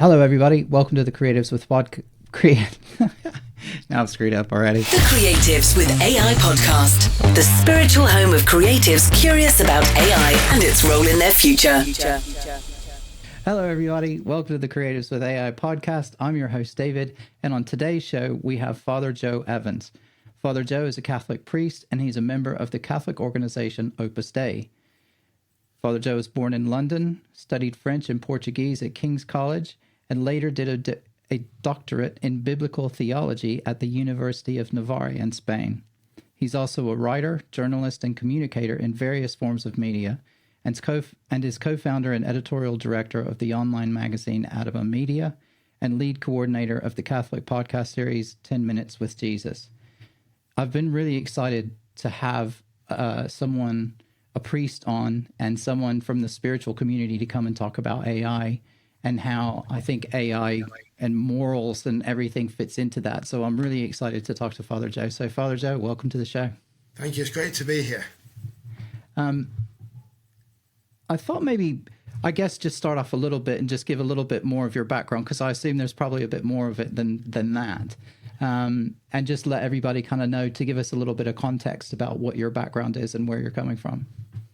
Hello, everybody. Welcome to the Creatives with Now I've screwed up already. The Creatives with AI podcast, the spiritual home of creatives curious about AI and its role in their future. Hello, everybody. Welcome to the Creatives with AI podcast. I'm your host, David, and on today's show, we have Father Joe Evans. Father Joe is a Catholic priest, and he's a member of the Catholic organization Opus Dei. Father Joe was born in London, studied French and Portuguese at King's College, and later did a doctorate in biblical theology at the University of Navarre in Spain. He's also a writer, journalist, and communicator in various forms of media, and is co-founder and editorial director of the online magazine Adamah Media, and lead coordinator of the Catholic podcast series 10 Minutes with Jesus. I've been really excited to have a priest on, and someone from the spiritual community to come and talk about AI and how I think AI and morals and everything fits into that. So I'm really excited to talk to Father Joe. So Father Joe, welcome to the show. Thank you. It's great to be here. I thought I guess just start off a little bit and just give a little bit more of your background, because I assume there's probably a bit more of it than that. And just let everybody kind of know, to give us a little bit of context about what your background is and where you're coming from.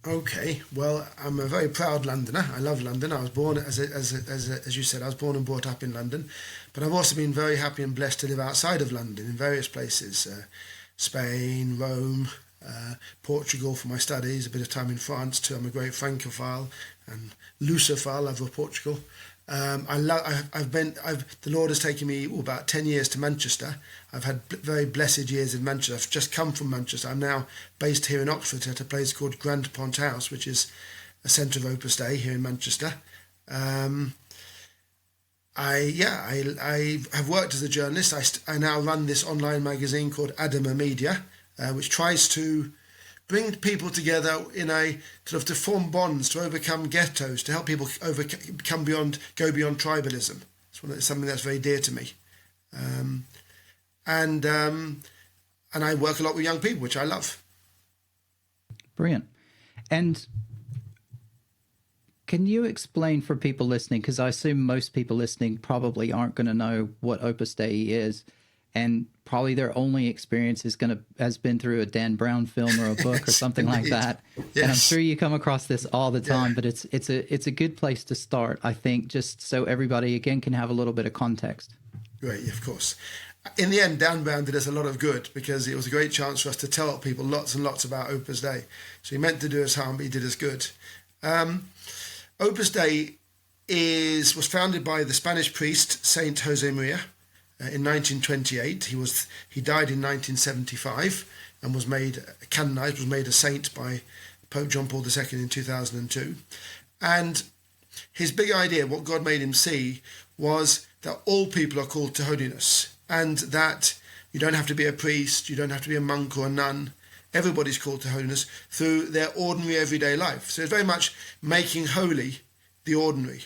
Okay, well, I'm a very proud Londoner. I love London. I was born, as you said, I was born and brought up in London, but I've also been very happy and blessed to live outside of London in various places, Spain, Rome, Portugal for my studies, a bit of time in France too. I'm a great Francophile and Lusophile, love of Portugal. The Lord has taken me about 10 years to Manchester. I've had very blessed years in Manchester. I've just come from Manchester. I'm now based here in Oxford at a place called Grant Pont House, which is a centre of Opus Dei here in Manchester. I have worked as a journalist. I now run this online magazine called Adamah Media, which tries to bring people together in a sort of to form bonds, to overcome ghettos, to help people go beyond tribalism. It's something that's very dear to me. And I work a lot with young people, which I love. Brilliant. And can you explain for people listening, because I assume most people listening probably aren't going to know what Opus Dei is, and probably their only experience has been through a Dan Brown film or a book or something like that. Yes. And I'm sure you come across this all the time, but it's a good place to start, I think, just so everybody again can have a little bit of context. Right, of course. In the end, Dan Brown did us a lot of good, because it was a great chance for us to tell people lots and lots about Opus Dei. So he meant to do us harm, but he did us good. Opus Dei was founded by the Spanish priest Saint Jose Maria in 1928. He died in 1975 and was made canonized, was made a saint by Pope John Paul II in 2002. And his big idea, what God made him see, was that all people are called to holiness, and that you don't have to be a priest, you don't have to be a monk or a nun. Everybody's called to holiness through their ordinary everyday life. So it's very much making holy the ordinary.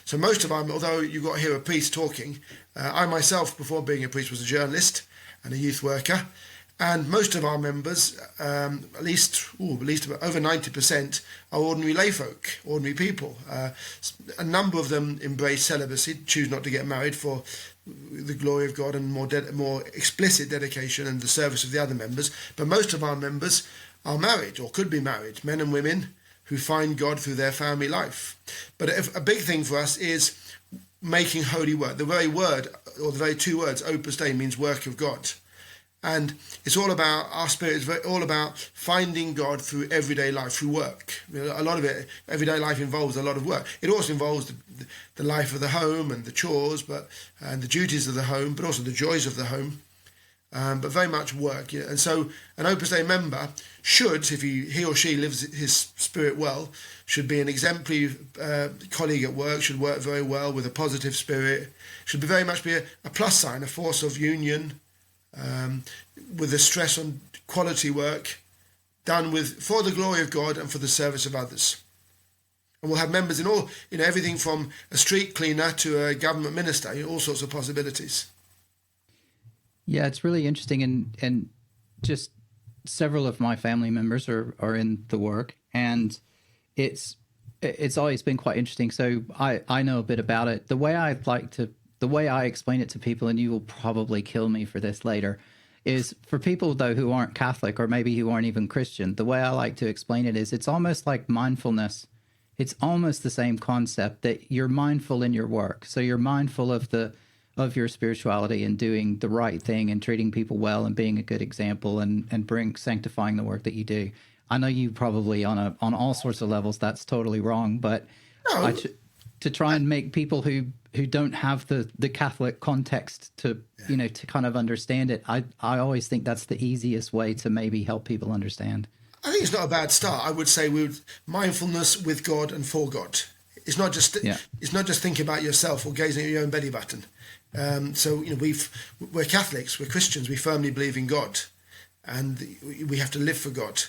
So most of although you got to hear a priest talking, I myself, before being a priest, was a journalist and a youth worker, and most of our members, at least over 90%, are ordinary layfolk, ordinary people. A number of them embrace celibacy, choose not to get married for the glory of God and more explicit dedication and the service of the other members. But most of our members are married or could be married, men and women who find God through their family life. But a big thing for us is making holy work. The very word, or the very two words, Opus Dei, means work of God. And it's all about our spirit, it's all about finding God through everyday life, through work. A lot of it, everyday life involves a lot of work. It also involves the life of the home and the chores, and the duties of the home, but also the joys of the home. But very much work. And so an Opus Dei member should, if he or she lives his spirit well, should be an exemplary colleague at work, should work very well with a positive spirit, should very much be a plus sign, a force of union, with a stress on quality work done for the glory of God and for the service of others. And we'll have members in everything from a street cleaner to a government minister, all sorts of possibilities. Yeah, it's really interesting, and just several of my family members are in the work, and it's it's always been quite interesting. So I know a bit about it. The way I explain it to people, and you will probably kill me for this later, is for people though who aren't Catholic or maybe who aren't even Christian. The way I like to explain it is it's almost like mindfulness. It's almost the same concept that you're mindful in your work. So you're mindful of your spirituality and doing the right thing and treating people well and being a good example and sanctifying the work that you do. I know you probably on all sorts of levels that's totally wrong, but No. to try and make people who don't have the Catholic context to to kind of understand it, I always think that's the easiest way to maybe help people understand. I think it's not a bad start. I would say mindfulness with God and for God. It's not just thinking about yourself or gazing at your own belly button. So we're Catholics, we're Christians, we firmly believe in God, and we have to live for God.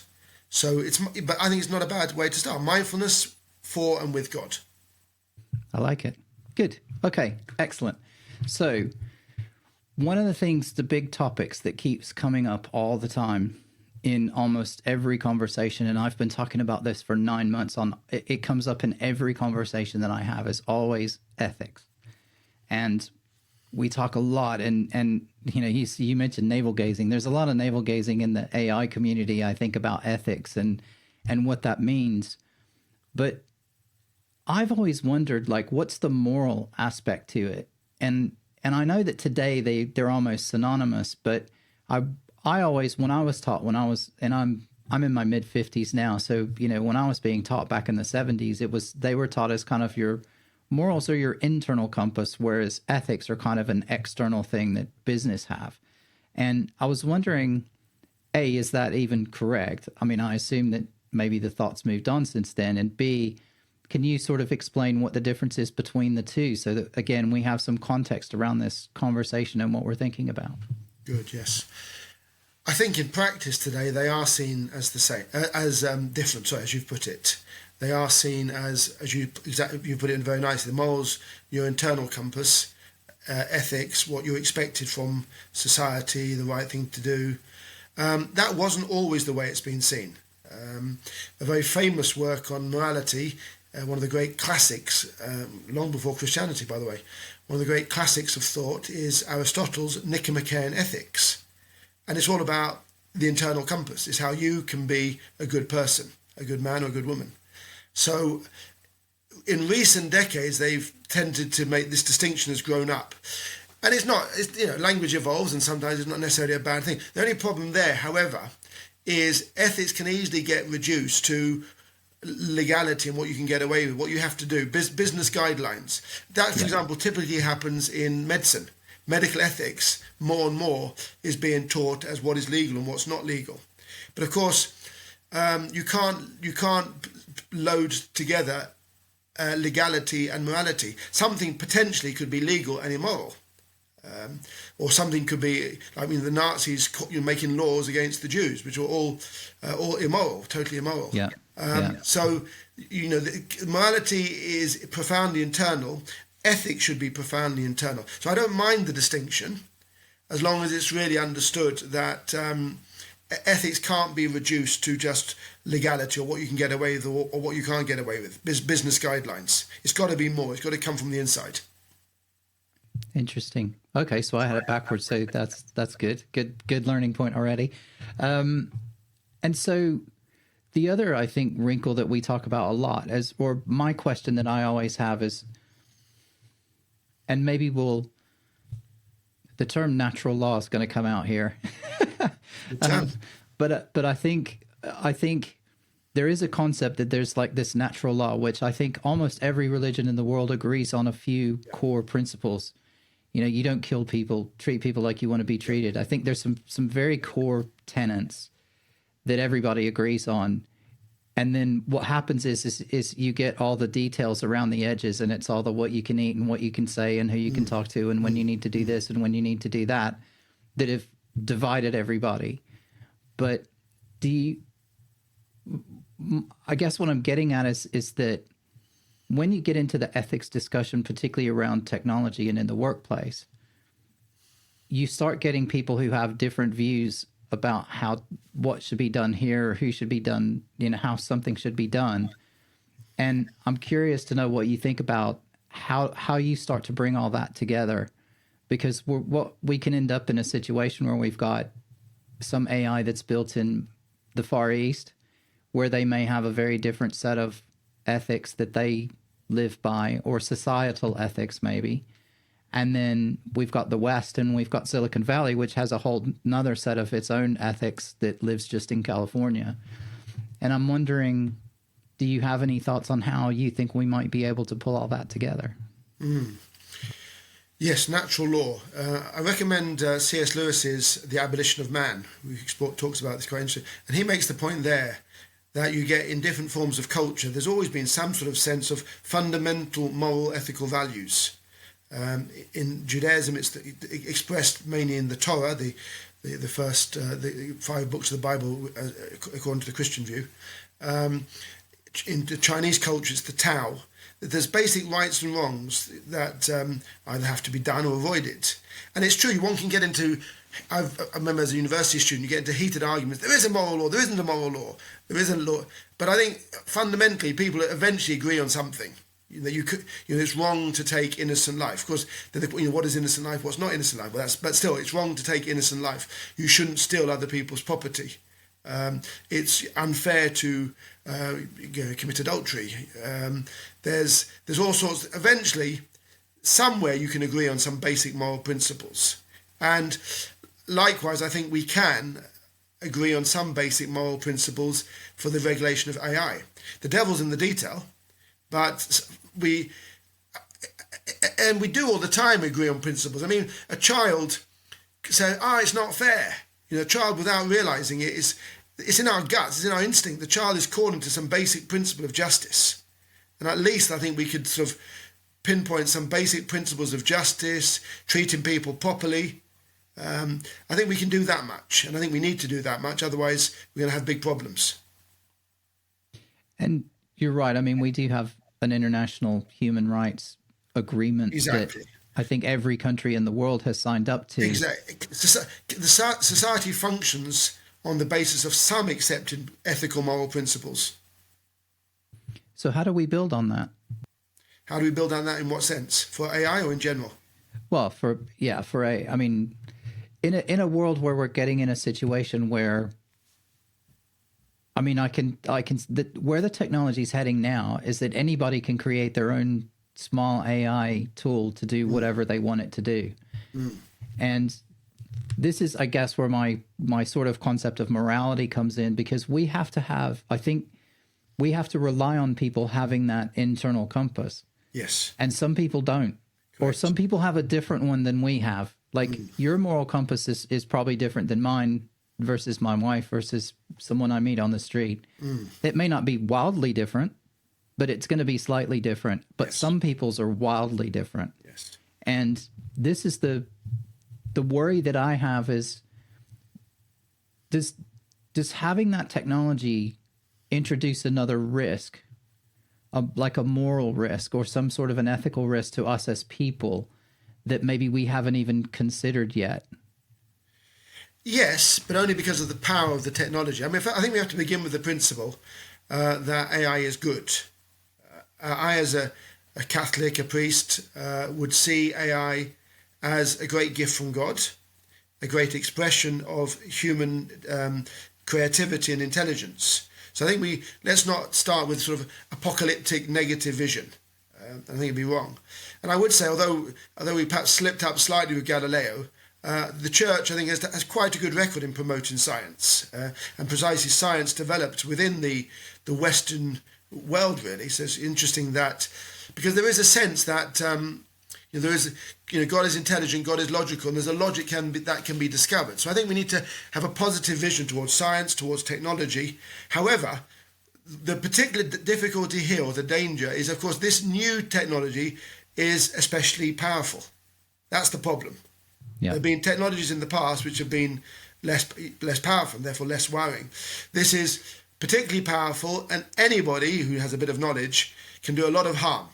So but I think it's not a bad way to start. Mindfulness for and with God. I like it. Good. Okay. Excellent. So one of the big topics that keeps coming up all the time in almost every conversation, and I've been talking about this for 9 months it comes up in every conversation that I have, is always ethics. And we talk a lot, and you mentioned navel gazing. There's a lot of navel gazing in the AI community, I think, about ethics and what that means. But I've always wondered, like, what's the moral aspect to it? And I know that today they're almost synonymous, but I always, when I was taught, I'm in my mid 50s now, so when I was being taught back in the 70s, they were taught as kind of your morals are your internal compass, whereas ethics are kind of an external thing that business have. And I was wondering, A, is that even correct? I mean, I assume that maybe the thought's moved on since then. And B, can you sort of explain what the difference is between the two so that, again, we have some context around this conversation and what we're thinking about? Good, yes. I think in practice today, they are seen as the same, as different, sorry, as you've put it. They are seen as you put it in very nicely. The morals, your internal compass, ethics, what you expected from society, the right thing to do. That wasn't always the way it's been seen. A very famous work on morality, one of the great classics, long before Christianity, by the way, one of the great classics of thought is Aristotle's Nicomachean Ethics. And it's all about the internal compass. It's how you can be a good person, a good man or a good woman. So in recent decades, they've tended to make this distinction has grown up. And language evolves, and sometimes it's not necessarily a bad thing. The only problem there, however, is ethics can easily get reduced to legality and what you can get away with, what you have to do, business guidelines. That, for example, typically happens in medicine. Medical ethics, more and more, is being taught as what is legal and what's not legal. But of course, you can't load together legality and morality. Something potentially could be legal and immoral, or something could be, the Nazis making laws against the Jews, which were all immoral, totally immoral. So morality is profoundly internal. Ethics should be profoundly internal. So I don't mind the distinction, as long as it's really understood that ethics can't be reduced to just legality or what you can get away with or what you can't get away with. Business guidelines. It's got to be more. It's got to come from the inside. Interesting. Okay, so I had it backwards. So that's good. Good learning point already. And so the other, I think, wrinkle that we talk about a lot, or my question that I always have is, and maybe the term natural law is going to come out here. But I think there is a concept that there's like this natural law, which I think almost every religion in the world agrees on a few core principles. You don't kill people, treat people like you want to be treated. I think there's some very core tenets that everybody agrees on. And then what happens is you get all the details around the edges, and it's all the what you can eat and what you can say and who you can talk to and when you need to do this and when you need to do that have divided everybody. But I guess what I'm getting at is that when you get into the ethics discussion, particularly around technology and in the workplace, you start getting people who have different views about what should be done here, or who should be done, how something should be done. And I'm curious to know what you think about how you start to bring all that together, because what we can end up in a situation where we've got some AI that's built in the Far East, where they may have a very different set of ethics that they live by, or societal ethics maybe. And then we've got the West, and we've got Silicon Valley, which has a whole another set of its own ethics that lives just in California. And I'm wondering, do you have any thoughts on how you think we might be able to pull all that together? Yes, natural law. I recommend C.S. Lewis's The Abolition of Man, who talks about this quite interesting. And he makes the point there that you get in different forms of culture, there's always been some sort of sense of fundamental moral, ethical values. In Judaism, it's expressed mainly in the Torah, the first the 5 books of the Bible, according to the Christian view. In the Chinese culture, it's the Tao. There's basic rights and wrongs that either have to be done or avoided. And it's true, one can get into, I remember as a university student, you get into heated arguments. There is a moral law, there isn't a moral law, there isn't a law. But I think fundamentally people eventually agree on something. That it's wrong to take innocent life. Of course, what is innocent life? What's not innocent life? But still, it's wrong to take innocent life. You shouldn't steal other people's property. It's unfair to commit adultery. There's all sorts. Eventually, somewhere you can agree on some basic moral principles, and likewise, I think we can agree on some basic moral principles for the regulation of AI. The devil's in the detail. But we do all the time agree on principles. I mean, a child says, it's not fair. A child, without realising it, it's in our guts, it's in our instinct. The child is calling to some basic principle of justice. And at least I think we could sort of pinpoint some basic principles of justice, treating people properly. I think we can do that much. And I think we need to do that much. Otherwise, we're going to have big problems. And you're right. I mean, we do have an international human rights agreement that I think every country in the world has signed up to. Exactly. The society functions on the basis of some accepted ethical moral principles. So how do we build on that? How do we build on that in what sense? For AI or in general? Well, I mean, in a world where we're getting in a situation where, I mean, where the technology is heading now is that anybody can create their own small AI tool to do whatever they want it to do. And this is, I guess, where my sort of concept of morality comes in, because I think we have to rely on people having that internal compass. Yes. And some people don't. Correct. Or some people have a different one than we have. Like your moral compass is probably different than mine versus my wife versus someone I meet on the street. It may not be wildly different, but it's going to be slightly different. But some people's are wildly different. Yes. And this is the worry that I have is, does having that technology introduce another risk, like a moral risk or some sort of an ethical risk to us as people that maybe we haven't even considered yet? Yes, but only because of the power of the technology. I mean, I think we have to begin with the principle that AI is good. I, as a Catholic, a priest, would see AI as a great gift from God, a great expression of human creativity and intelligence. So I think let's not start with sort of apocalyptic negative vision. I think it'd be wrong. And I would say, although we perhaps slipped up slightly with Galileo, the church, I think, has quite a good record in promoting science, and precisely science developed within the Western world, really. So it's interesting that, because there is a sense that there is, God is intelligent, God is logical, and there's a logic that can be discovered. So I think we need to have a positive vision towards science, towards technology. However, the particular difficulty here, or the danger, is, of course, this new technology is especially powerful. That's the problem. Yeah. There have been technologies in the past which have been less powerful and therefore less worrying. This is particularly powerful, and anybody who has a bit of knowledge can do a lot of harm.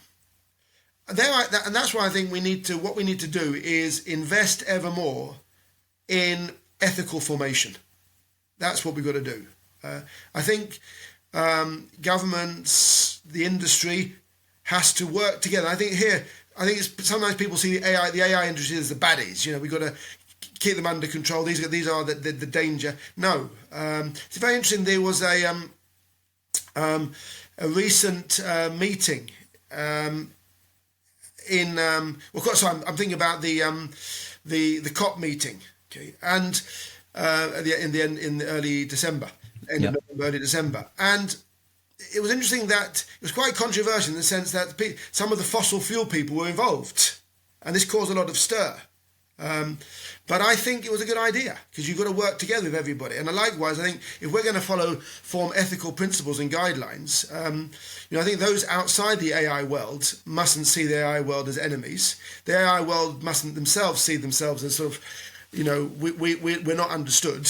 And that's why I think what we need to do is invest ever more in ethical formation. That's what we've got to do. I think governments, the industry has to work together. I think it's, sometimes people see the AI industry as the baddies. We've got to keep them under control. These are the danger. No, it's very interesting. There was a recent meeting I'm thinking about the COP meeting, okay, and in the early December, early December, and it was interesting that it was quite controversial in the sense that some of the fossil fuel people were involved, and this caused a lot of stir. But I think it was a good idea because you've got to work together with everybody. And likewise, I think if we're going to form ethical principles and guidelines, I think those outside the AI world mustn't see the AI world as enemies. The AI world mustn't themselves see themselves as sort of, we're not understood.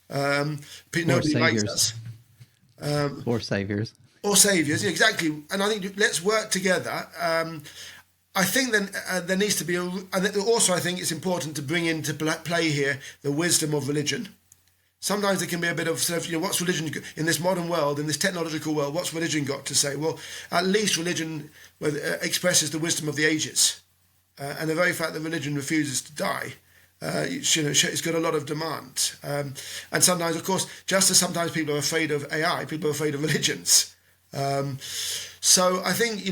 Nobody likes us. Or saviors. Or saviors, exactly. And I think let's work together. I think then there needs to be and also I think it's important to bring into play here the wisdom of religion. Sometimes there can be a bit of sort of, what's religion in this modern world, in this technological world, what's religion got to say? Well, at least religion expresses the wisdom of the ages. And the very fact that religion refuses to die, it's got a lot of demand. And sometimes, of course, just as sometimes people are afraid of AI, people are afraid of religions. So I think,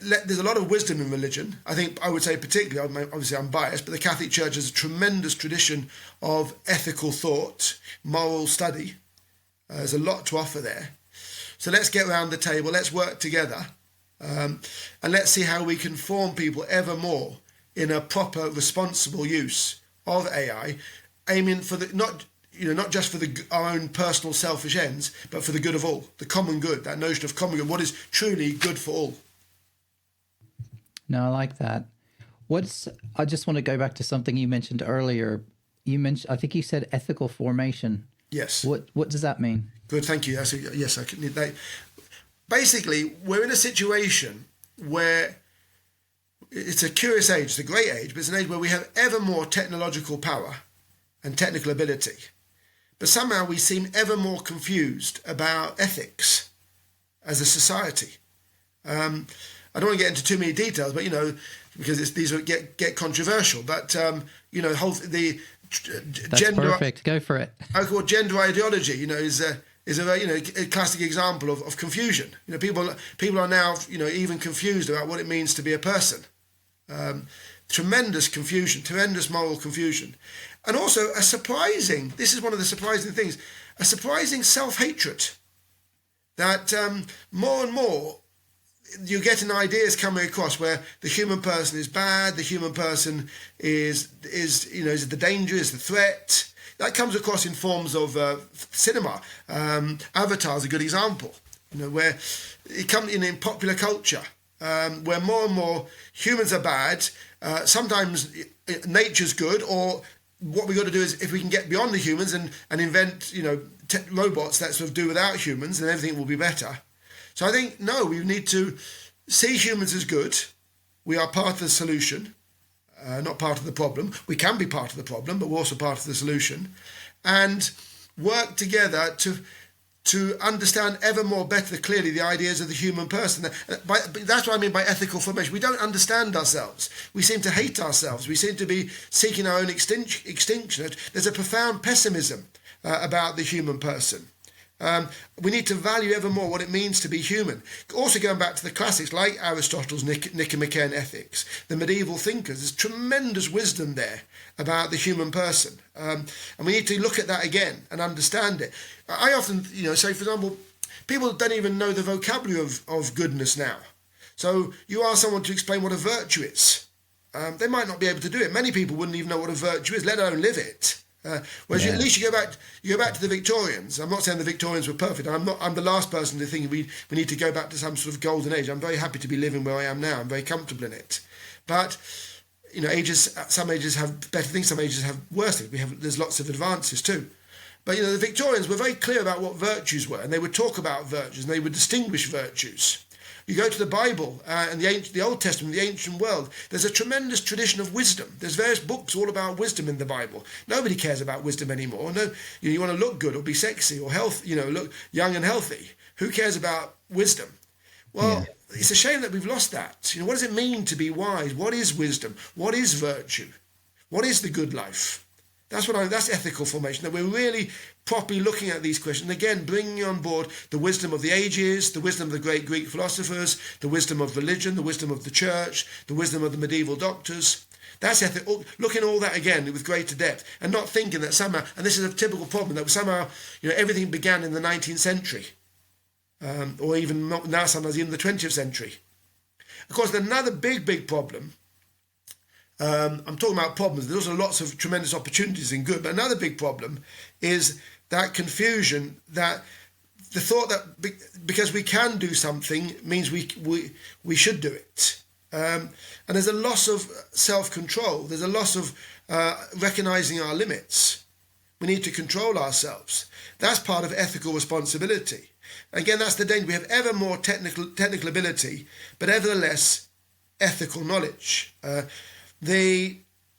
there's a lot of wisdom in religion. I think I would say particularly, obviously I'm biased, but the Catholic Church has a tremendous tradition of ethical thought, moral study. There's a lot to offer there. So let's get around the table, let's work together, and let's see how we can form people ever more in a proper, responsible use of AI, aiming for not just for our own personal selfish ends, but for the good of all, the common good, that notion of common good, what is truly good for all. No, I like that. I just want to go back to something you mentioned earlier. I think you said ethical formation. Yes. What does that mean? Good, thank you. Yes, I can need that. Basically, we're in a situation where it's a curious age, it's a great age, but it's an age where we have ever more technological power and technical ability. But somehow we seem ever more confused about ethics as a society. I don't want to get into too many details, but because these will get controversial. But the That's gender. Perfect. Go for it. Gender ideology, is a classic example of confusion. People are now even confused about what it means to be a person. Tremendous confusion, tremendous moral confusion, and also this is one of the surprising things, a surprising self-hatred that more and more you're getting ideas coming across where the human person is bad, the human person is the danger, is the threat. That comes across in forms of cinema. Avatar is a good example, where it comes in popular culture, where more and more humans are bad. Sometimes nature's good, or what we've got to do is if we can get beyond the humans and invent robots that sort of do without humans, then everything will be better. So I think, no, we need to see humans as good. We are part of the solution, not part of the problem. We can be part of the problem, but we're also part of the solution. And work together to understand ever more better clearly the ideas of the human person. That's what I mean by ethical formation. We don't understand ourselves. We seem to hate ourselves. We seem to be seeking our own extinction. There's a profound pessimism about the human person. We need to value ever more what it means to be human. Also going back to the classics like Aristotle's Nicomachean Ethics, the medieval thinkers, there's tremendous wisdom there about the human person. And we need to look at that again and understand it. I often, say, for example, people don't even know the vocabulary of goodness now. So you ask someone to explain what a virtue is. They might not be able to do it. Many people wouldn't even know what a virtue is, let alone live it. Whereas at least you go back to the Victorians. I'm not saying the Victorians were perfect. I'm the last person to think we need to go back to some sort of golden age. I'm very happy to be living where I am now. I'm very comfortable in it. But some ages have better things, some ages have worse things. There's lots of advances too. But the Victorians were very clear about what virtues were, and they would talk about virtues and they would distinguish virtues. You go to the Bible and the Old Testament, the ancient world, there's a tremendous tradition of wisdom. There's various books all about wisdom in the Bible. Nobody cares about wisdom anymore. No, you want to look good or be sexy or healthy, look young and healthy. Who cares about wisdom? Well, it's a shame that we've lost that. What does it mean to be wise? What is wisdom? What is virtue? What is the good life? That's ethical formation, that we're really properly looking at these questions. Again, bringing on board the wisdom of the ages, the wisdom of the great Greek philosophers, the wisdom of religion, the wisdom of the church, the wisdom of the medieval doctors. That's ethical. Looking at all that again with greater depth, and not thinking that somehow, and this is a typical problem, that somehow everything began in the 19th century, or even now sometimes even the 20th century. Of course, another big problem. I'm talking about problems. There's also lots of tremendous opportunities in good, but another big problem is that confusion, that the thought that because we can do something means we should do it. And there's a loss of self-control. There's a loss of recognizing our limits. We need to control ourselves. That's part of ethical responsibility. Again, that's the danger. We have ever more technical ability, but nevertheless ethical knowledge.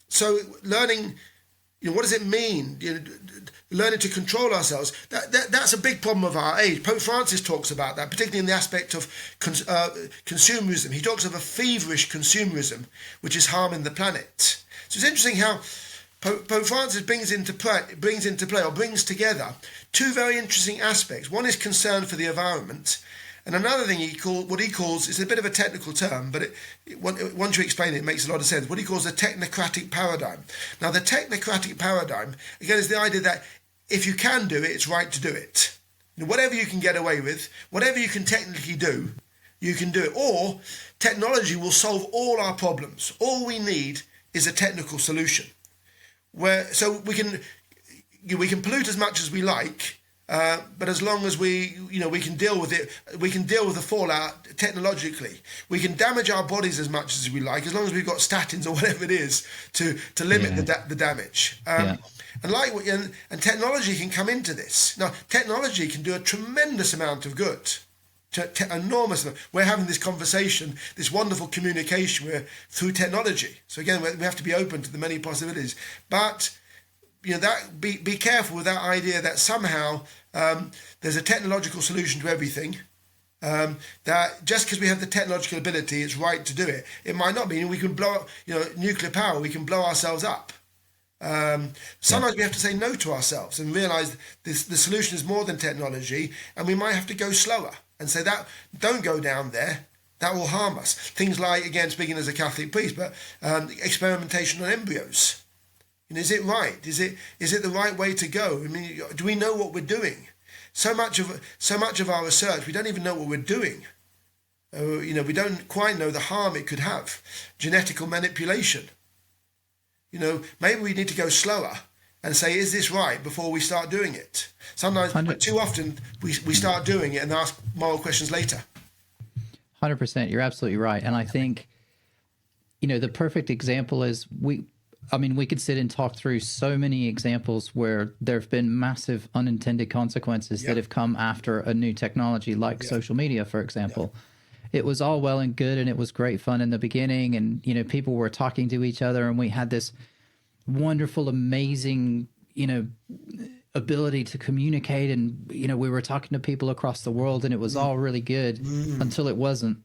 So learning, what does it mean? Learning to control ourselves. That's a big problem of our age. Pope Francis talks about that, particularly in the aspect of consumerism. He talks of a feverish consumerism, which is harming the planet. So it's interesting how Pope Francis brings together two very interesting aspects. One is concern for the environment, and another thing what he calls, is a bit of a technical term, but once you explain it, it makes a lot of sense. What he calls the technocratic paradigm. Now, the technocratic paradigm, again, is the idea that if you can do it, it's right to do it. Whatever you can get away with, whatever you can technically do, you can do it. Or technology will solve all our problems. All we need is a technical solution. So we can pollute as much as we like, but as long as we can deal with it, we can deal with the fallout technologically. We can damage our bodies as much as we like, as long as we've got statins or whatever it is to limit the damage. And technology can come into this. Now, technology can do a tremendous amount of good. Enormous amount. We're having this conversation, this wonderful communication through technology. So again, we have to be open to the many possibilities. But that be careful with that idea that somehow there's a technological solution to everything. That just because we have the technological ability, it's right to do it. It might not be. We can blow up, nuclear power. We can blow ourselves up. Sometimes we have to say no to ourselves and realize the solution is more than technology, and we might have to go slower and say that don't go down there. That will harm us. Things like, again, speaking as a Catholic priest, but experimentation on embryos. Is it right? Is it the right way to go? I mean, do we know what we're doing? So much of our research, we don't even know what we're doing. We don't quite know the harm it could have. Genetical manipulation. Maybe we need to go slower and say, is this right, before we start doing it? Sometimes, but too often, we start doing it and ask moral questions later. 100%. You're absolutely right. And I think, the perfect example is we could sit and talk through so many examples where there have been massive unintended consequences that have come after a new technology, like social media, for example. It was all well and good, and it was great fun in the beginning, and people were talking to each other, and we had this wonderful, amazing, ability to communicate, and we were talking to people across the world, and it was all really good until it wasn't.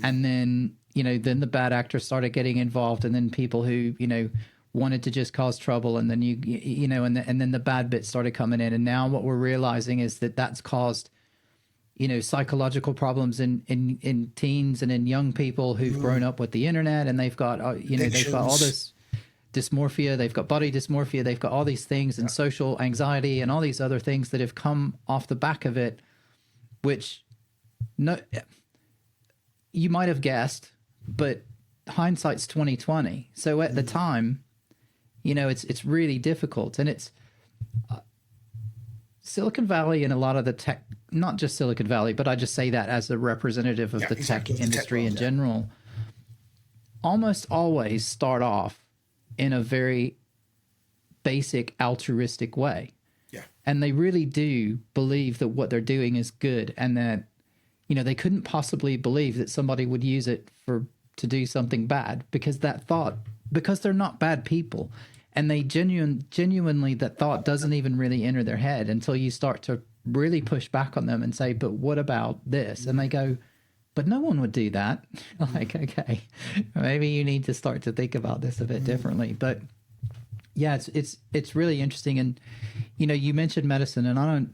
And then then the bad actors started getting involved, and then people who wanted to just cause trouble, and then and then the bad bits started coming in. And now what we're realizing is that that's caused psychological problems in teens and in young people who've grown up with the internet, and they've got they've got all this dysmorphia, they've got body dysmorphia, they've got all these things, and social anxiety and all these other things that have come off the back of it, which you might have guessed, but hindsight's 2020. So at the time, it's really difficult, and it's Silicon Valley and a lot of the tech, not just Silicon Valley, but I just say that as a representative of the tech industry in general, almost always start off in a very basic altruistic way. Yeah. And they really do believe that what they're doing is good, and that, they couldn't possibly believe that somebody would use it to do something bad, because they're not bad people. And they genuinely, that thought doesn't even really enter their head until you start to really push back on them and say, but what about this? And they go, but no one would do that. Like, okay, maybe you need to start to think about this a bit differently. But yeah, it's really interesting. And, you mentioned medicine, and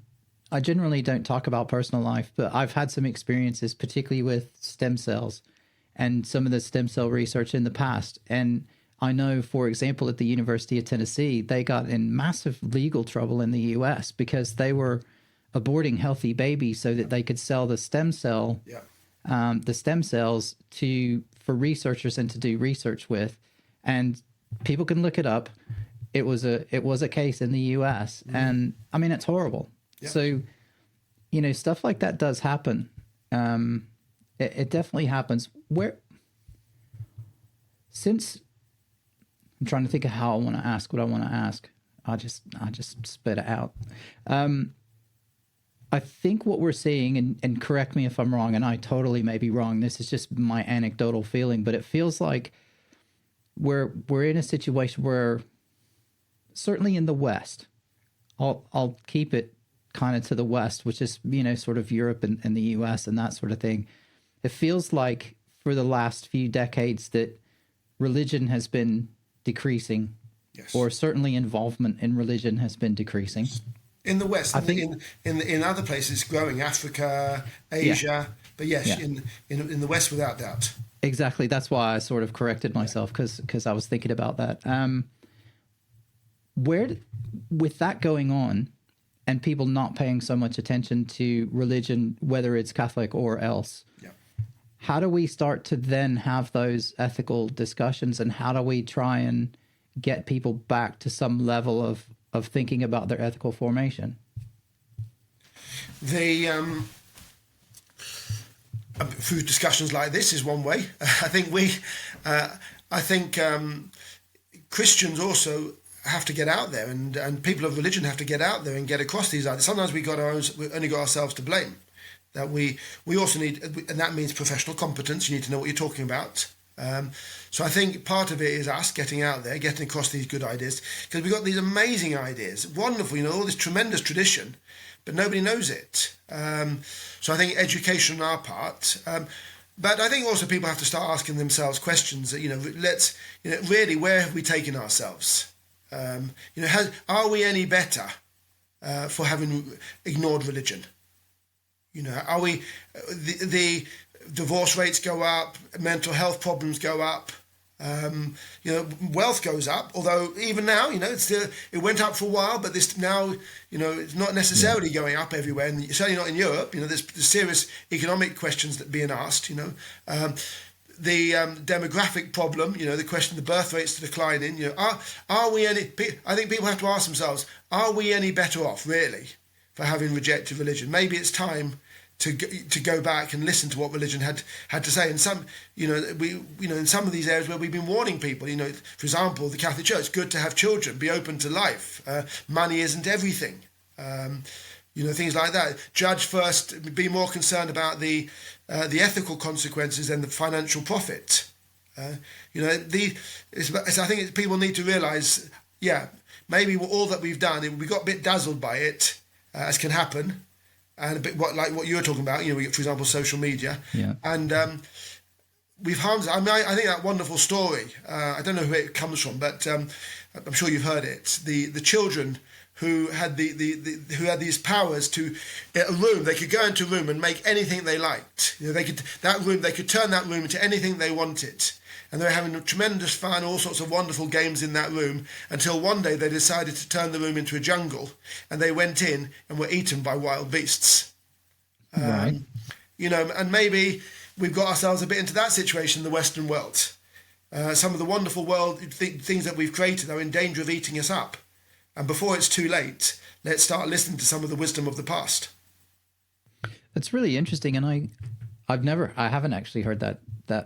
I generally don't talk about personal life, but I've had some experiences, particularly with stem cells and some of the stem cell research in the past. And I know, for example, at the University of Tennessee, they got in massive legal trouble in the US because they were aborting healthy babies so that they could sell the stem cells for researchers and to do research with. And people can look it up. It was a case in the US, and I mean, it's horrible. Yeah. So, stuff like that does happen. It definitely happens. Since I'm trying to think of how I want to ask what I want to ask, I just spit it out. I think what we're seeing, and correct me if I'm wrong, and I totally may be wrong. This is just my anecdotal feeling, but it feels like we're in a situation where, certainly in the West, I'll keep it kind of to the West, which is, sort of Europe and the US and that sort of thing. It feels like for the last few decades that religion has been decreasing, yes, or certainly involvement in religion has been decreasing. In the West, I think in other places, growing, Africa, Asia, yeah. But yes, yeah. in the West, without doubt. Exactly. That's why I sort of corrected myself, because I was thinking about that. With that going on, and people not paying so much attention to religion, whether it's Catholic or else, yeah, how do we start to then have those ethical discussions, and how do we try and get people back to some level of thinking about their ethical formation? Through discussions like this is one way. I think Christians also have to get out there, and people of religion have to get out there and get across these ideas. Sometimes we only got ourselves to blame. That we also need, and that means professional competence. You need to know what you're talking about. So I think part of it is us getting out there, getting across these good ideas, because we've got these amazing ideas, wonderful, all this tremendous tradition, but nobody knows it. So I think education on our part, but I think also people have to start asking themselves questions that, really, where have we taken ourselves? Are we any better for having ignored religion? Are we the divorce rates go up, mental health problems go up, wealth goes up. Although even now, it went up for a while, but this now, it's not necessarily going up everywhere, and certainly not in Europe. There's serious economic questions that are being asked. The demographic problem, the question, the birth rates declining. Are we any? I think people have to ask themselves: are we any better off, really, for having rejected religion? Maybe it's time to go back and listen to what religion had to say. And some, in some of these areas where we've been warning people, for example, the Catholic Church, good to have children, be open to life. Money isn't everything. Things like that. Judge first, be more concerned about the ethical consequences than the financial profit. I think people need to realise, maybe all that we've done, we got a bit dazzled by it, as can happen. And a bit like what you were talking about, for example, social media. Yeah. And we've harmed. I think that wonderful story. I don't know who it comes from, but I'm sure you've heard it. The children who had who had these powers to a room. They could go into a room and make anything they liked. They could turn that room into anything they wanted. And they were having tremendous fun, all sorts of wonderful games in that room, until one day they decided to turn the room into a jungle, and they went in and were eaten by wild beasts. Right. And maybe we've got ourselves a bit into that situation in the Western world. Some of the wonderful things that we've created are in danger of eating us up. And before it's too late, let's start listening to some of the wisdom of the past. That's really interesting, and I haven't actually heard that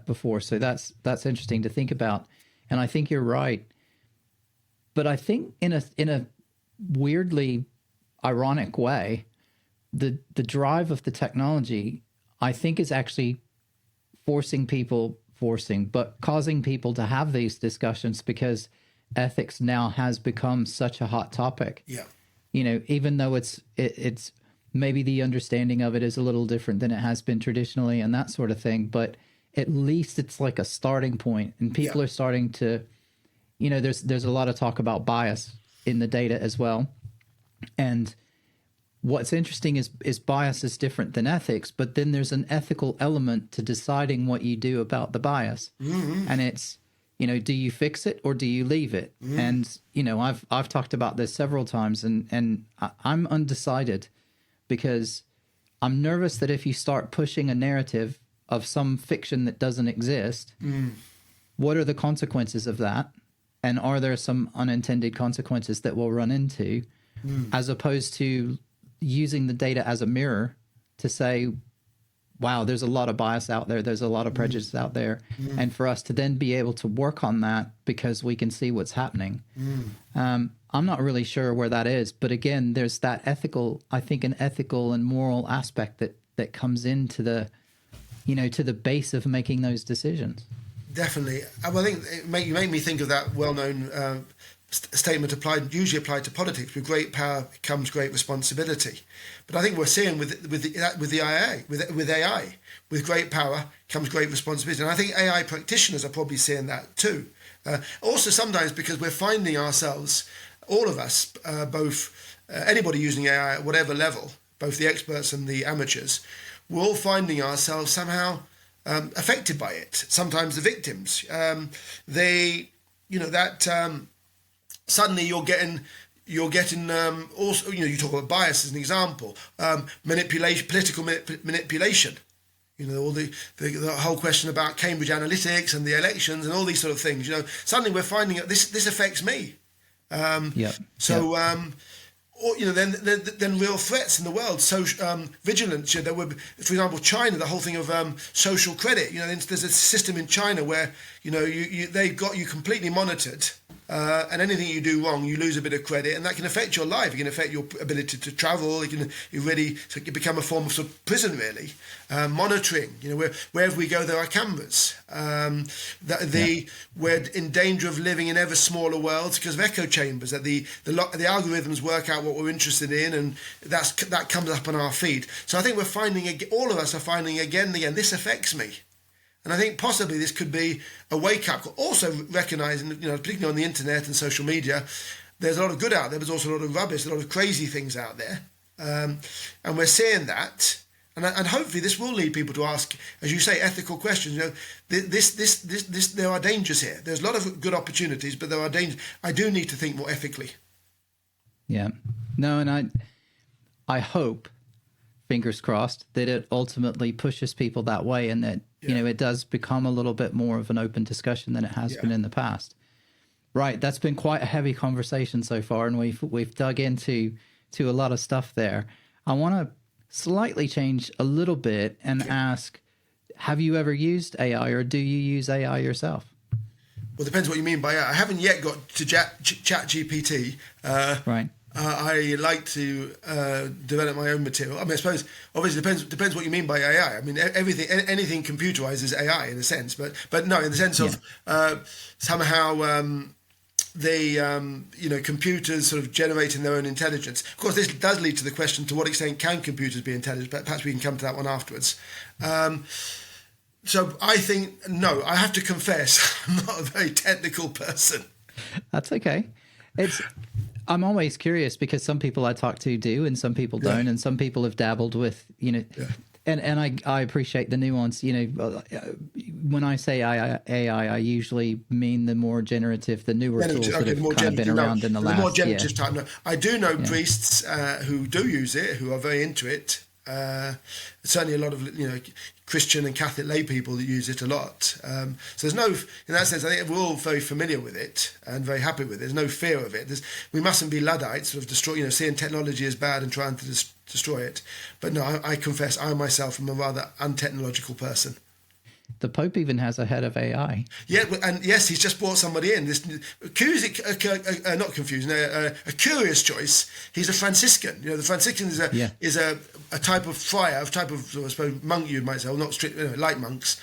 before, so that's interesting to think about. And I think you're right, but I think in a weirdly ironic way, the drive of the technology, I think is actually causing people to have these discussions, because ethics now has become such a hot topic. Yeah. Even though it's maybe the understanding of it is a little different than it has been traditionally and that sort of thing, but at least it's like a starting point, and people are starting to, there's a lot of talk about bias in the data as well. And what's interesting is bias is different than ethics, but then there's an ethical element to deciding what you do about the bias. Mm-hmm. And it's, do you fix it or do you leave it? Mm-hmm. And, I've talked about this several times, and I'm undecided, because I'm nervous that if you start pushing a narrative of some fiction that doesn't exist, what are the consequences of that? And are there some unintended consequences that we'll run into, as opposed to using the data as a mirror to say, wow, there's a lot of bias out there. There's a lot of prejudice out there. And for us to then be able to work on that because we can see what's happening. I'm not really sure where that is. But again, there's that an ethical and moral aspect that comes into the, to the base of making those decisions. Definitely. I think you make me think of that well-known statement usually applied to politics: with great power comes great responsibility. But I think we're seeing with AI, with great power comes great responsibility. And I think AI practitioners are probably seeing that too. Also, sometimes because we're finding ourselves, all of us, both anybody using AI at whatever level, both the experts and the amateurs, we're all finding ourselves somehow affected by it. Sometimes the victims. Suddenly you're getting also, you talk about bias as an example, manipulation, political manipulation. All the whole question about Cambridge Analytics and the elections and all these sort of things. Suddenly we're finding that this affects me. Then real threats in the world. So vigilance. There were, for example, China. The whole thing of social credit. There's a system in China where they've got you completely monitored. And anything you do wrong, you lose a bit of credit, and that can affect your life. It can affect your ability to travel. It can become a form of, sort of prison, really. Monitoring, wherever we go, there are cameras. We're in danger of living in ever smaller worlds because of echo chambers. That the algorithms work out what we're interested in, and that comes up on our feed. So I think all of us are finding again and again, this affects me. And I think possibly this could be a wake-up call. Also recognising, particularly on the internet and social media, there's a lot of good out there, but there's also a lot of rubbish, a lot of crazy things out there. And we're seeing that. And hopefully this will lead people to ask, as you say, ethical questions. There are dangers here. There's a lot of good opportunities, but there are dangers. I do need to think more ethically. Yeah. No, and I hope, fingers crossed, that it ultimately pushes people that way, and that it does become a little bit more of an open discussion than it has been in the past. Right, that's been quite a heavy conversation so far, and we've dug into a lot of stuff there. I want to slightly change a little bit and ask, have you ever used AI, or do you use AI yourself? Well, it depends what you mean by AI. I haven't yet got to chat GPT. Right. I like to develop my own material. I mean, I suppose obviously depends what you mean by AI. I mean, anything computerized is AI in a sense, but no, in the sense of somehow computers sort of generating their own intelligence. Of course, this does lead to the question: to what extent can computers be intelligent? But perhaps we can come to that one afterwards. So I think no. I have to confess, I'm not a very technical person. That's okay. I'm always curious, because some people I talk to do and some people don't, and some people have dabbled with, and I appreciate the nuance. When I say AI, I usually mean the more generative, the newer tools that have kind of been around in the last. The more generative type. No, I do know priests who do use it, who are very into it. Certainly a lot of Christian and Catholic lay people that use it a lot. So there's no, in that sense, I think we're all very familiar with it and very happy with it. There's no fear of it. We mustn't be Luddites, sort of seeing technology as bad and trying to destroy it. But no, I confess, I myself am a rather untechnological person. the Pope even has a head of AI. Yeah, and yes, he's just brought somebody in. This not confusing, a curious choice. He's a Franciscan. You know, the Franciscan is a type of friar, a type of, I suppose, monk, you might say, well, not strict, like monks,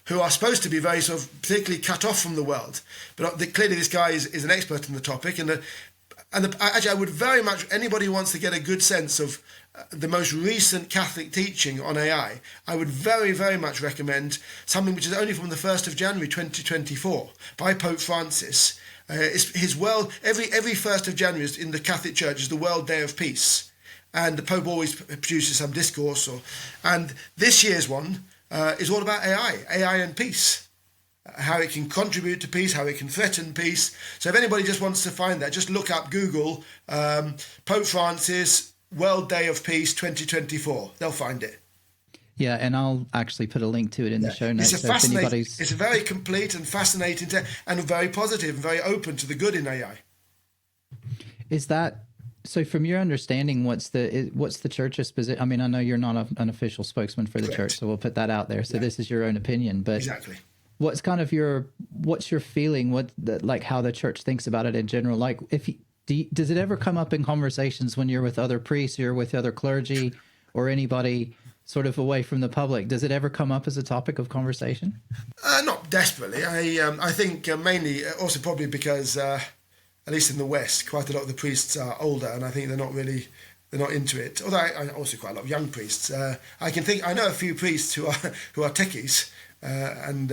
who are supposed to be very sort of particularly cut off from the world. But clearly, this guy is an expert in the topic, actually, I would very much, anybody who wants to get a good sense of the most recent Catholic teaching on AI, I would very, very much recommend something which is only from the 1st of January 2024 by Pope Francis. It's his every 1st of January in the Catholic Church is the World Day of Peace. And the Pope always produces some discourse. And this year's one is all about AI and peace. How it can contribute to peace, how it can threaten peace. So if anybody just wants to find that, just look up Google Pope Francis World Day of Peace 2024. They'll find it. Yeah, and I'll actually put a link to it in the show notes. It's a very complete and fascinating and very positive and very open to the good in AI. Is that so? From your understanding, what's the church's position? I mean, I know you're not an official spokesman for the Correct. church, so we'll put that out there. So this is your own opinion, but exactly. What's kind of what's your feeling? Like how the church thinks about it in general? Like, does it ever come up in conversations when you're with other priests, you're with other clergy, or anybody sort of away from the public? Does it ever come up as a topic of conversation? Not desperately. I think mainly also probably because at least in the West, quite a lot of the priests are older, and I think they're not into it. Although I also quite a lot of young priests. I know a few priests who are techies. And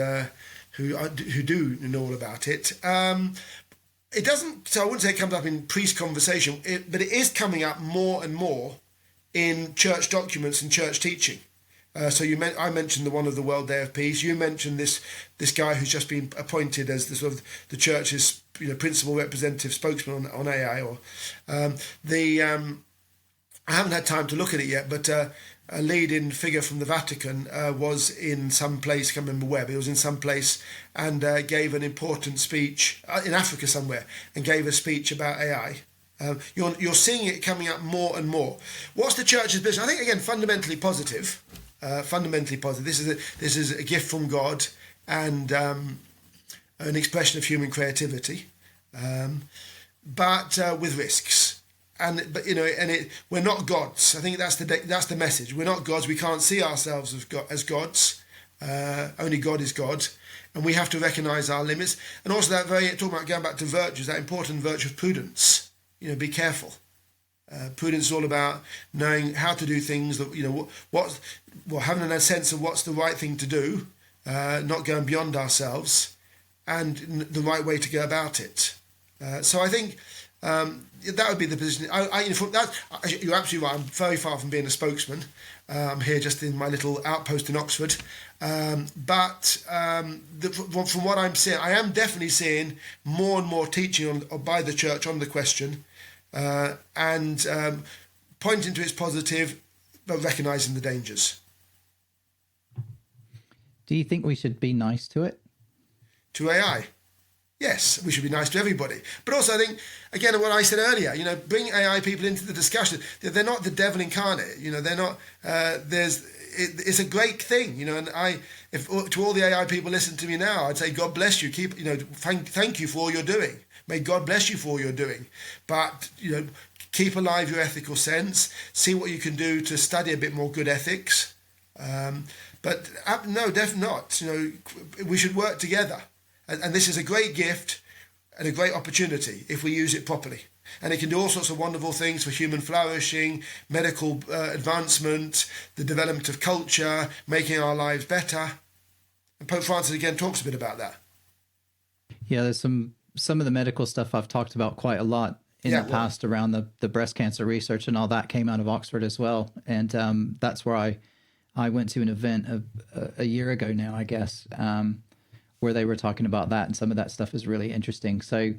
who do know all about it. It doesn't. So I wouldn't say it comes up in priest conversation, but it is coming up more and more in church documents and church teaching. So I mentioned the one of the World Day of Peace. You mentioned this guy who's just been appointed as the sort of the church's principal representative spokesman on AI. Or I haven't had time to look at it yet, but. A leading figure from the Vatican was in some place, I can't remember where, but he was in some place and gave an important speech in Africa somewhere and gave a speech about AI. You're seeing it coming up more and more. What's the church's position? I think, again, fundamentally positive. This is a gift from God and an expression of human creativity, but with risks. We're not gods. I think that's the message. We're not gods. We can't see ourselves as gods. Only God is God, and we have to recognise our limits. And also talking about going back to virtues, that important virtue of prudence. Be careful. Prudence is all about knowing how to do things. Having a sense of what's the right thing to do, not going beyond ourselves, and the right way to go about it. So I think. That would be the position. You're absolutely right. I'm very far from being a spokesman. I'm here just in my little outpost in Oxford. From what I'm seeing, I am definitely seeing more and more teaching by the church on the question, and pointing to its positive, but recognising the dangers. Do you think we should be nice to it? To AI? Yes, we should be nice to everybody. But also, I think, again, what I said earlier, bring AI people into the discussion. They're not the devil incarnate. They're not. It's a great thing. And to all the AI people listen to me now, I'd say, God bless you. Thank you for all you're doing. May God bless you for all you're doing. But keep alive your ethical sense. See what you can do to study a bit more good ethics. But no, definitely not. We should work together. And this is a great gift and a great opportunity if we use it properly. And it can do all sorts of wonderful things for human flourishing, medical advancement, the development of culture, making our lives better. And Pope Francis again talks a bit about that. Yeah, there's some of the medical stuff I've talked about quite a lot in the past around the breast cancer research, and all that came out of Oxford as well. And that's where I went to an event a year ago now, I guess, where they were talking about that, and some of that stuff is really interesting. So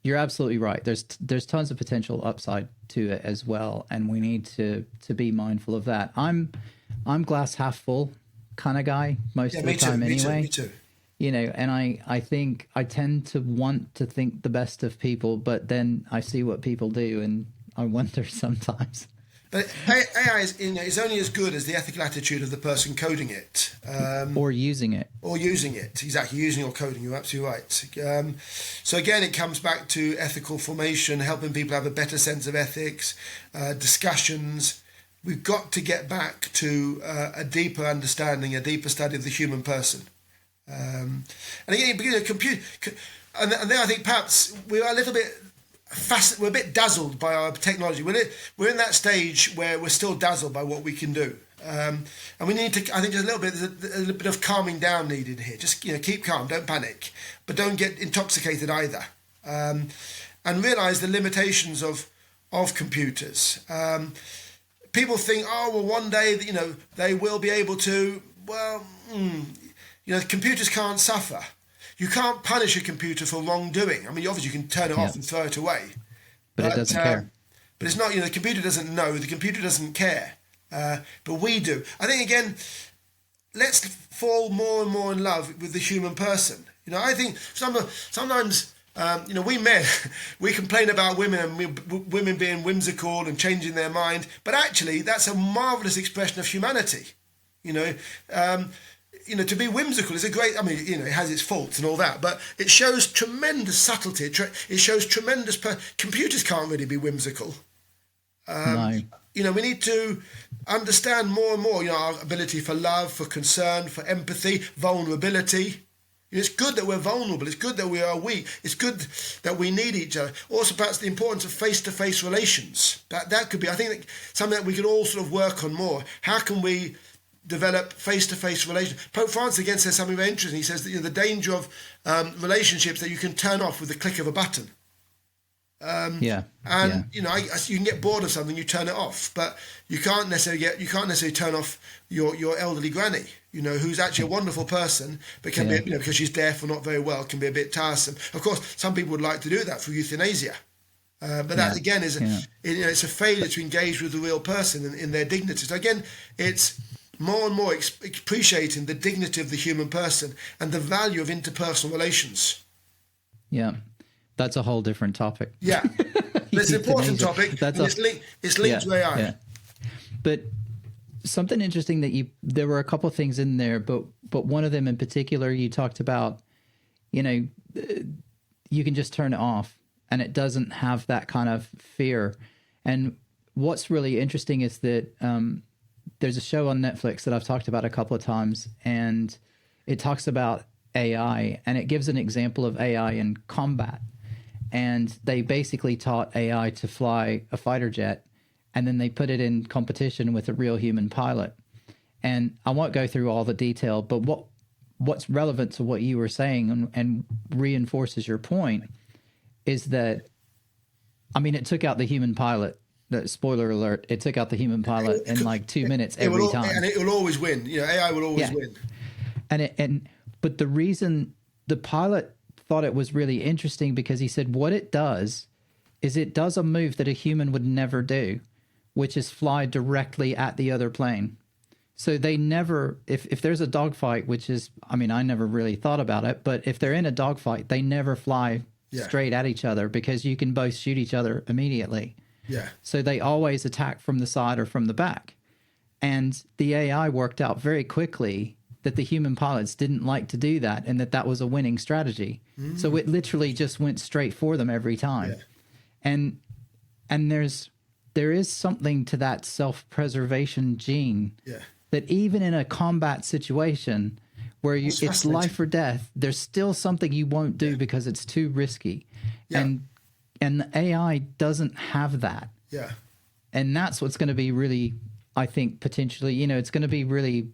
you're absolutely right. There's tons of potential upside to it as well, and we need to be mindful of that. I'm glass half full kind of guy most of the time anyway. Me too. And I think I tend to want to think the best of people, but then I see what people do, and I wonder sometimes. But AI is only as good as the ethical attitude of the person coding it. Or using it. Or using it, exactly, using or coding, you're absolutely right. So again, it comes back to ethical formation, helping people have a better sense of ethics, discussions. We've got to get back to a deeper understanding, a deeper study of the human person. And again, and then I think perhaps we are a little bit we're a bit dazzled by our technology. We're in that stage where we're still dazzled by what we can do. And we need to, I think there's a little bit of calming down needed here. Just, keep calm, don't panic, but don't get intoxicated either. And realise the limitations of computers. People think, one day, they will be able to, computers can't suffer. You can't punish a computer for wrongdoing. I mean, obviously you can turn it off and throw it away. But it doesn't care. But it's not, the computer doesn't know, the computer doesn't care. But we do. I think, again, let's fall more and more in love with the human person. I think sometimes, we men, we complain about women and women being whimsical and changing their mind. But actually, that's a marvellous expression of humanity. To be whimsical is a great, it has its faults and all that, but it shows tremendous subtlety. It shows tremendous, computers can't really be whimsical. No. We need to understand more and more, our ability for love, for concern, for empathy, vulnerability. It's good that we're vulnerable. It's good that we are weak. It's good that we need each other. Also, perhaps the importance of face-to-face relations. That could be, I think, something that we could all sort of work on more. How can we develop face-to-face relations? Pope Francis again says something very interesting. He says that the danger of relationships that you can turn off with the click of a button. You can get bored of something, you turn it off, but you can't necessarily turn off your elderly granny, who's actually a wonderful person, but can be, because she's deaf or not very well, can be a bit tiresome. Of course, some people would like to do that through euthanasia. But that again is it's a failure to engage with the real person in their dignity. So again, it's more and more appreciating the dignity of the human person and the value of interpersonal relations. Yeah. That's a whole different topic. Yeah, but it's an important topic. It's linked to AI. Yeah. But something interesting there were a couple of things in there, but one of them in particular, you talked about, you can just turn it off and it doesn't have that kind of fear. And what's really interesting is that there's a show on Netflix that I've talked about a couple of times, and it talks about AI, and it gives an example of AI in combat. And they basically taught AI to fly a fighter jet, and then they put it in competition with a real human pilot. And I won't go through all the detail, but what's relevant to what you were saying and reinforces your point is that, it took out the human pilot. Spoiler alert, it took out the human pilot in like 2 minutes every time. And it will always win. AI will always win. But the reason the pilot thought it was really interesting, because he said what it does is it does a move that a human would never do, which is fly directly at the other plane. So they never, if there's a dogfight, which is, I never really thought about it, but if they're in a dogfight, they never fly straight at each other, because you can both shoot each other immediately. Yeah. So they always attack from the side or from the back. And the AI worked out very quickly that the human pilots didn't like to do that, and that was a winning strategy. Mm. So it literally just went straight for them every time. Yeah. And there is something to that self-preservation gene that even in a combat situation where it's life or death, there's still something you won't do because it's too risky. Yeah. And the AI doesn't have that. Yeah. And that's what's going to be really, I think, potentially, it's going to be really,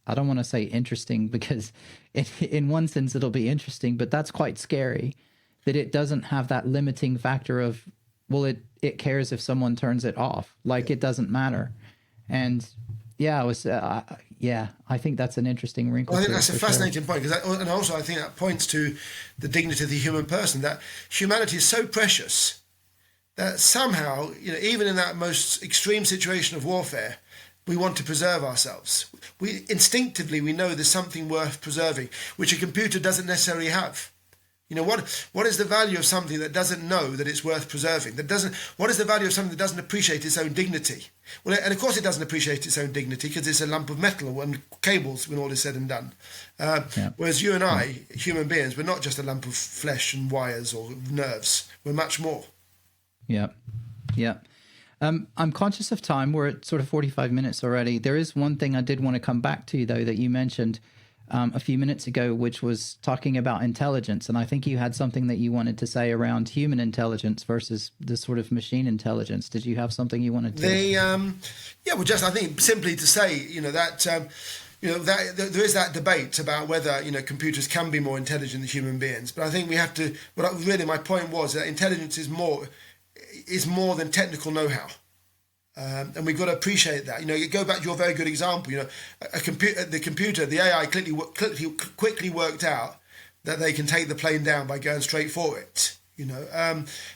I don't want to say interesting, because in one sense it'll be interesting, but that's quite scary that it doesn't have that limiting factor of, well, it cares if someone turns it off. Like, it doesn't matter. And I think that's an interesting wrinkle. Well, I think that's a fascinating point, and also I think that points to the dignity of the human person, that humanity is so precious that somehow, even in that most extreme situation of warfare, we want to preserve ourselves. We instinctively know there's something worth preserving, which a computer doesn't necessarily have. What is the value of something that doesn't know that it's worth preserving? What is the value of something that doesn't appreciate its own dignity? Well, and of course it doesn't appreciate its own dignity because it's a lump of metal and cables when all is said and done. Whereas you and I, human beings, we're not just a lump of flesh and wires or nerves. We're much more. Yeah. Yeah. I'm conscious of time. We're at sort of 45 minutes already. There is one thing I did want to come back to, though, that you mentioned a few minutes ago, which was talking about intelligence. And I think you had something that you wanted to say around human intelligence versus the sort of machine intelligence. Did you have something you wanted to? I think simply to say, that there is that debate about whether, computers can be more intelligent than human beings. But I think we have to, my point was that intelligence is more than technical know-how. And we've got to appreciate that. You go back to your very good example. The AI quickly worked out that they can take the plane down by going straight for it.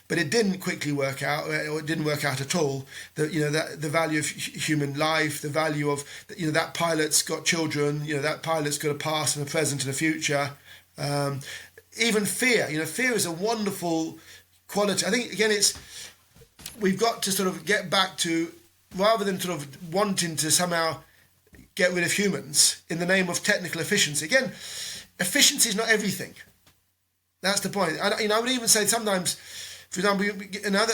But it didn't quickly work out, or it didn't work out at all. That the value of human life, the value of that pilot's got children. That pilot's got a past and a present and a future. Even fear. Fear is a wonderful quality. I think again, we've got to sort of get back to, rather than sort of wanting to somehow get rid of humans in the name of technical efficiency. Again, efficiency is not everything. That's the point. I would even say sometimes, for example,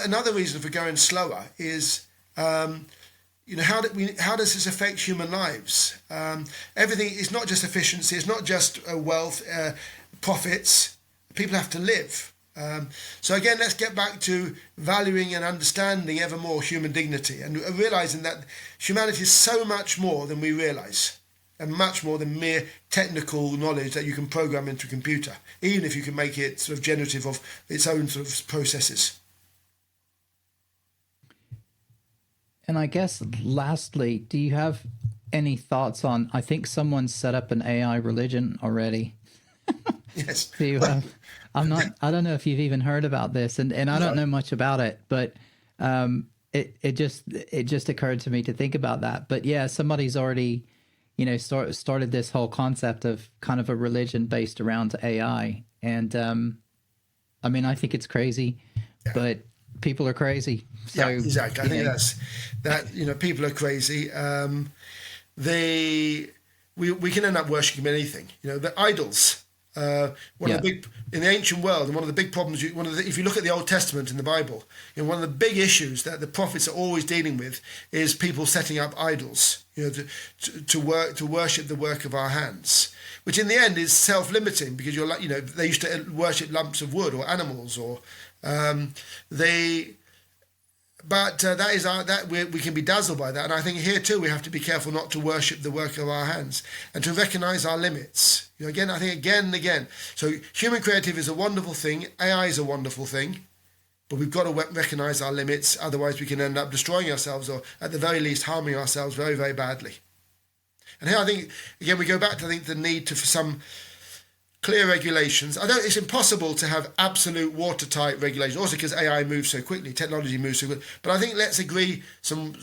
another reason for going slower is, how does this affect human lives? Everything is not just efficiency. It's not just wealth, profits. People have to live. So again, let's get back to valuing and understanding ever more human dignity and realizing that humanity is so much more than we realize, and much more than mere technical knowledge that you can program into a computer, even if you can make it sort of generative of its own sort of processes. And I guess lastly, do you have any thoughts on, I think someone set up an AI religion already. Yes. I don't know if you've even heard about this, and I don't know much about it, but it just occurred to me to think about that. But yeah, somebody's already, started this whole concept of kind of a religion based around AI. And I think it's crazy, but people are crazy. So, yeah, exactly. I think that people are crazy. We can end up worshiping anything. The idols. Of the big in the ancient world, and one of the big problems. If you look at the Old Testament in the Bible, one of the big issues that the prophets are always dealing with is people setting up idols. To worship the work of our hands, which in the end is self-limiting, because they used to worship lumps of wood or animals, or we can be dazzled by that. And I think here too we have to be careful not to worship the work of our hands and to recognize our limits. Again, I think again and again. So human creativity is a wonderful thing. AI is a wonderful thing, but we've got to recognize our limits. Otherwise, we can end up destroying ourselves, or at the very least harming ourselves very, very badly. And here I think again we go back to the need for some clear regulations. It's impossible to have absolute watertight regulations, also because AI moves so quickly, technology moves so quickly. But I think let's agree some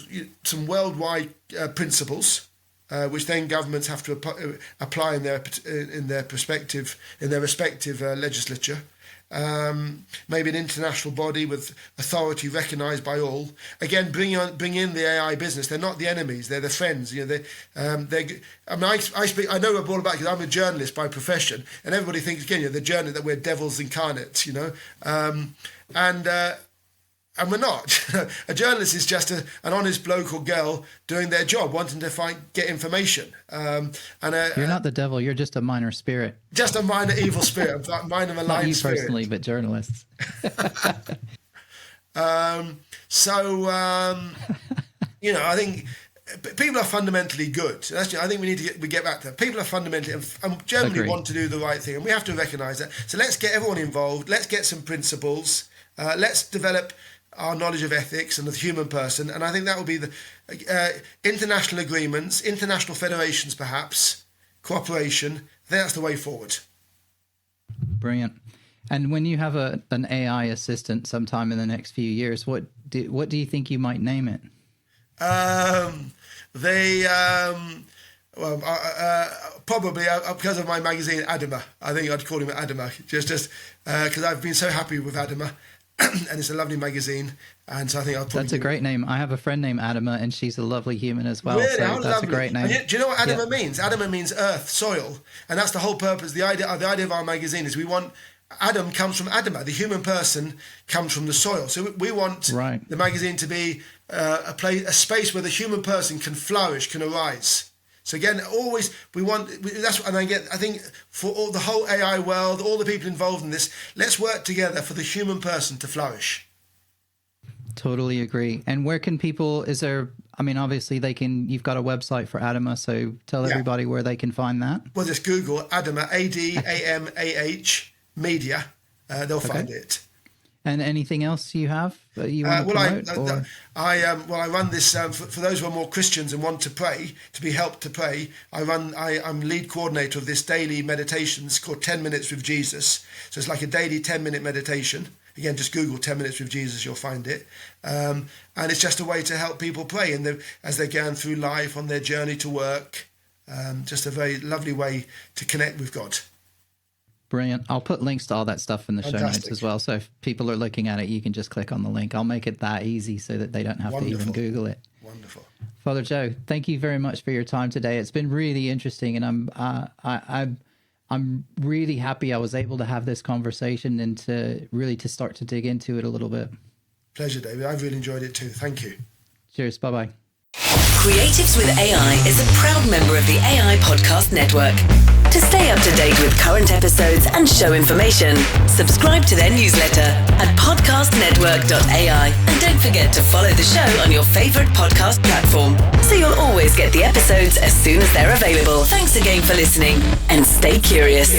worldwide principles, which then governments have to apply in their respective legislature. Maybe an international body with authority recognised by all. Again, bring in the AI business. They're not the enemies; they're the friends. I know all about it because I'm a journalist by profession, and everybody thinks again, the journalist, that we're devils incarnate, and we're not. A journalist is just an honest bloke or girl doing their job, wanting to get information. You're not the devil. You're just a minor spirit. Just a minor evil spirit, a minor malign not you spirit. Personally, but journalists. I think people are fundamentally good. I think we get back to that. People are fundamentally and generally want to do the right thing, and we have to recognise that. So let's get everyone involved. Let's get some principles. Let's develop our knowledge of ethics and the human person, and I think that will be the international agreements, international federations, perhaps cooperation. I think that's the way forward. Brilliant. And when you have an AI assistant sometime in the next few years, what do you think you might name it? Well, probably because of my magazine, Adamah. I think I'd call him Adamah, just because I've been so happy with Adamah, and it's a lovely magazine, and so I think I'll probably... That's a great name. I have a friend named Adamah, and she's a lovely human as well. Really? So How that's lovely. a great name. And do you know what Adamah means? Adamah means earth, soil, and that's the whole purpose. The idea of our magazine is we want... Adam comes from Adamah. The human person comes from the soil. So we want the magazine to be a space where the human person can flourish, can arise. So again, always I think for all the whole AI world, all the people involved in this, let's work together for the human person to flourish. Totally agree. And where can people, obviously you've got a website for Adamah, so tell everybody where they can find that. Well, just Google Adamah, Adamah, media, they'll find it. And anything else you have that you want to promote? I run this for those who are more Christians and want to pray, to be helped to pray. I'm lead coordinator of this daily meditations called 10 Minutes with Jesus. So it's like a daily 10-minute meditation. Again, just Google 10 Minutes with Jesus, you'll find it. And it's just a way to help people pray as they're going through life on their journey to work. Just a very lovely way to connect with God. Brilliant. I'll put links to all that stuff in the show notes as well. So if people are looking at it, you can just click on the link. I'll make it that easy so that they don't have to even Google it. Wonderful. Father Joe, thank you very much for your time today. It's been really interesting, and I'm really happy I was able to have this conversation and to start to dig into it a little bit. Pleasure, David. I've really enjoyed it too. Thank you. Cheers. Bye-bye. Creatives with AI is a proud member of the AI Podcast Network. To stay up to date with current episodes and show information, subscribe to their newsletter at podcastnetwork.ai. And don't forget to follow the show on your favorite podcast platform so you'll always get the episodes as soon as they're available. Thanks again for listening, and stay curious.